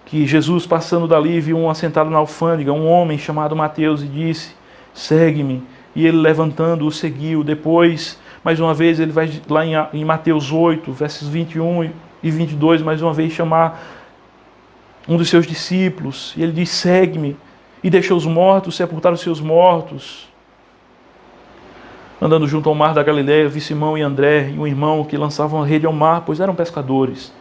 que Jesus, passando dali, viu um assentado na alfândega, um homem chamado Mateus, e disse: segue-me. E ele, levantando, o seguiu. Depois, mais uma vez, ele vai lá em Mateus 8, versos 21 e 22, mais uma vez chamar um dos seus discípulos. E ele diz: segue-me. E deixou os mortos sepultar os seus mortos. Andando junto ao mar da Galileia, vi Simão e André e um irmão que lançavam a rede ao mar, pois eram pescadores.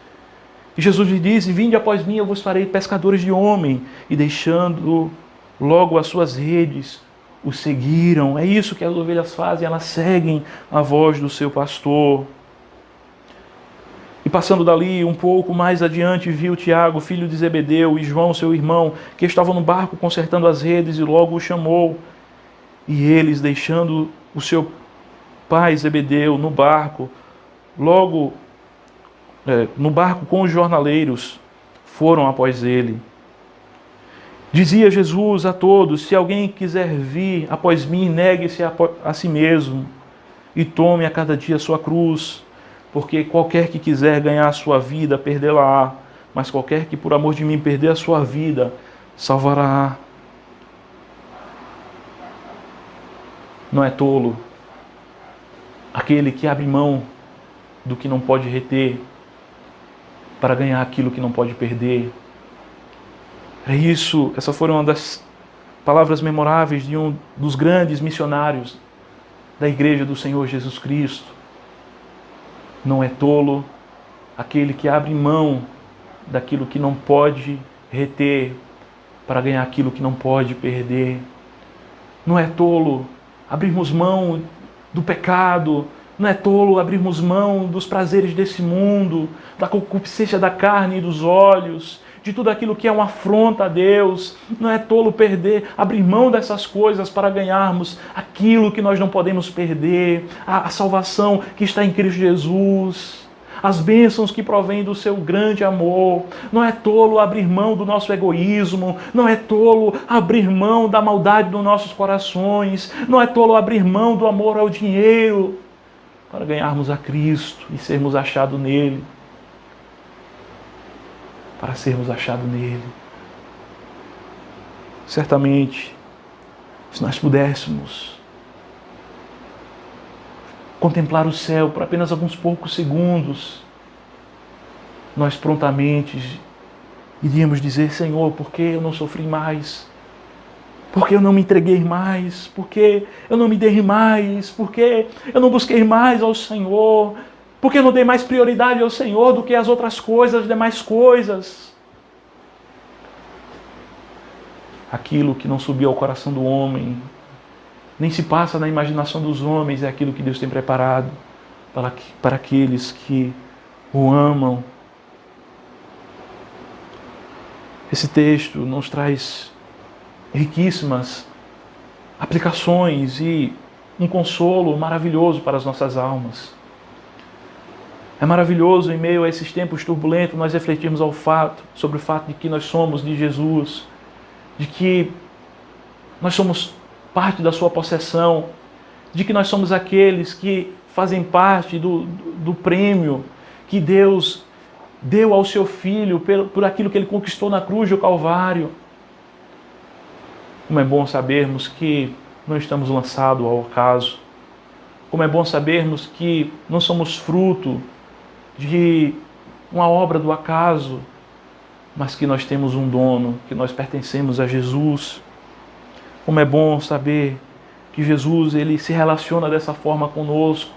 E Jesus lhe disse: vinde após mim, eu vos farei pescadores de homem. E deixando logo as suas redes, o seguiram. É isso que as ovelhas fazem, elas seguem a voz do seu pastor. E passando dali um pouco mais adiante, viu Tiago, filho de Zebedeu, e João, seu irmão, que estavam no barco consertando as redes, e logo o chamou. E eles, deixando o seu pai Zebedeu no barco com os jornaleiros, foram após ele. Dizia Jesus a todos: se alguém quiser vir após mim, negue-se a si mesmo e tome a cada dia a sua cruz, porque qualquer que quiser ganhar a sua vida, perdê-la-á, mas qualquer que por amor de mim perder a sua vida, salvará. Não é tolo aquele que abre mão do que não pode reter para ganhar aquilo que não pode perder. É isso, essa foi uma das palavras memoráveis de um dos grandes missionários da Igreja do Senhor Jesus Cristo. Não é tolo aquele que abre mão daquilo que não pode reter para ganhar aquilo que não pode perder. Não é tolo abrirmos mão do pecado, não é tolo abrirmos mão dos prazeres desse mundo, da concupiscência da carne e dos olhos, de tudo aquilo que é uma afronta a Deus. Não é tolo abrir mão dessas coisas para ganharmos aquilo que nós não podemos perder, a salvação que está em Cristo Jesus, as bênçãos que provêm do seu grande amor. Não é tolo abrir mão do nosso egoísmo, não é tolo abrir mão da maldade dos nossos corações, não é tolo abrir mão do amor ao dinheiro para ganharmos a Cristo e sermos achados nele. Para sermos achados nele. Certamente, se nós pudéssemos contemplar o céu por apenas alguns poucos segundos, nós prontamente iríamos dizer: Senhor, por que eu não sofri mais? Por que eu não me entreguei mais? Por que eu não me dei mais? Por que eu não busquei mais ao Senhor? Por que eu não dei mais prioridade ao Senhor do que as outras coisas, as demais coisas? Aquilo que não subiu ao coração do homem, nem se passa na imaginação dos homens, é aquilo que Deus tem preparado para aqueles que o amam. Esse texto nos traz riquíssimas aplicações e um consolo maravilhoso para as nossas almas. É maravilhoso, em meio a esses tempos turbulentos, nós refletirmos sobre o fato de que nós somos de Jesus, de que nós somos parte da sua possessão, de que nós somos aqueles que fazem parte do prêmio que Deus deu ao seu Filho por aquilo que Ele conquistou na cruz do Calvário. Como é bom sabermos que não estamos lançados ao acaso. Como é bom sabermos que não somos fruto de uma obra do acaso, mas que nós temos um dono, que nós pertencemos a Jesus. Como é bom saber que Jesus, Ele se relaciona dessa forma conosco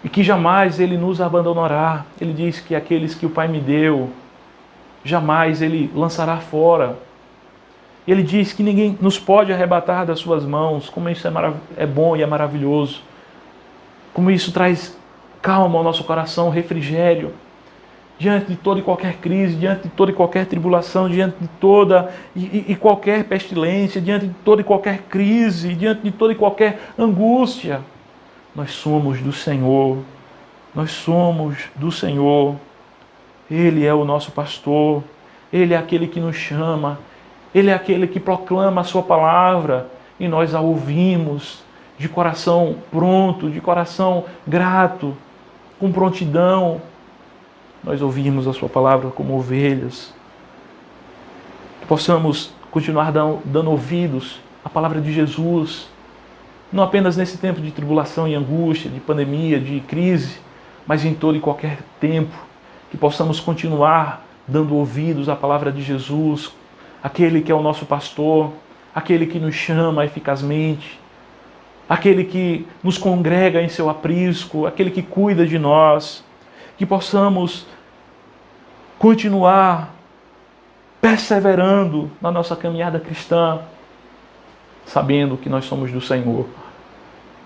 e que jamais Ele nos abandonará. Ele diz que aqueles que o Pai me deu, jamais Ele lançará fora. Ele diz que ninguém nos pode arrebatar das suas mãos. Como isso é bom e é maravilhoso. Como isso traz calma ao nosso coração, refrigério, diante de toda e qualquer crise, diante de toda e qualquer tribulação, diante de toda e qualquer pestilência, diante de toda e qualquer crise, diante de toda e qualquer angústia. Nós somos do Senhor, nós somos do Senhor. Ele é o nosso pastor, Ele é aquele que nos chama, Ele é aquele que proclama a sua palavra e nós a ouvimos de coração pronto, de coração grato, com prontidão. Nós ouvimos a sua palavra como ovelhas. Que possamos continuar dando ouvidos à palavra de Jesus, não apenas nesse tempo de tribulação e angústia, de pandemia, de crise, mas em todo e qualquer tempo. Que possamos continuar dando ouvidos à palavra de Jesus, aquele que é o nosso pastor, aquele que nos chama eficazmente, aquele que nos congrega em seu aprisco, aquele que cuida de nós. Que possamos continuar perseverando na nossa caminhada cristã, sabendo que nós somos do Senhor,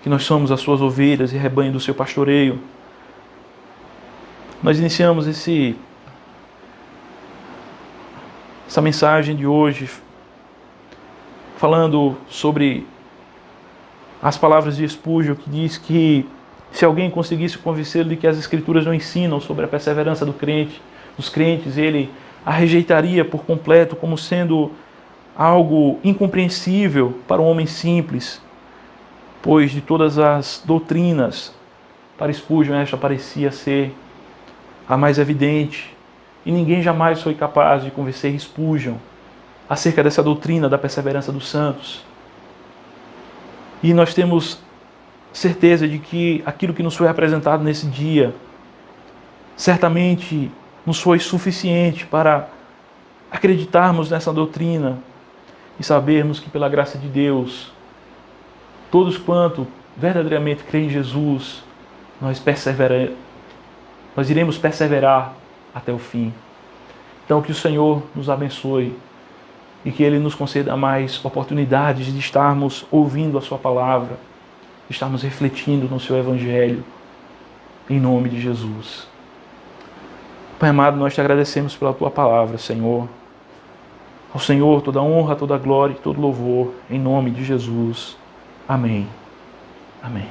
que nós somos as suas ovelhas e rebanho do seu pastoreio. Nós iniciamos essa mensagem de hoje falando sobre as palavras de Spurgeon, que diz que se alguém conseguisse convencê-lo de que as Escrituras não ensinam sobre a perseverança dos crentes, ele a rejeitaria por completo como sendo algo incompreensível para um homem simples, pois de todas as doutrinas, para Spurgeon esta parecia ser a mais evidente, e ninguém jamais foi capaz de convencer Spurgeon acerca dessa doutrina da perseverança dos santos. E nós temos certeza de que aquilo que nos foi apresentado nesse dia certamente nos foi suficiente para acreditarmos nessa doutrina e sabermos que pela graça de Deus, todos quanto verdadeiramente creem em Jesus, nós iremos perseverar até o fim. Então que o Senhor nos abençoe e que Ele nos conceda mais oportunidades de estarmos ouvindo a Sua palavra, de estarmos refletindo no Seu Evangelho, em nome de Jesus. Pai amado, nós te agradecemos pela Tua palavra, Senhor. Ao Senhor toda honra, toda glória e todo louvor, em nome de Jesus. Amém. Amém.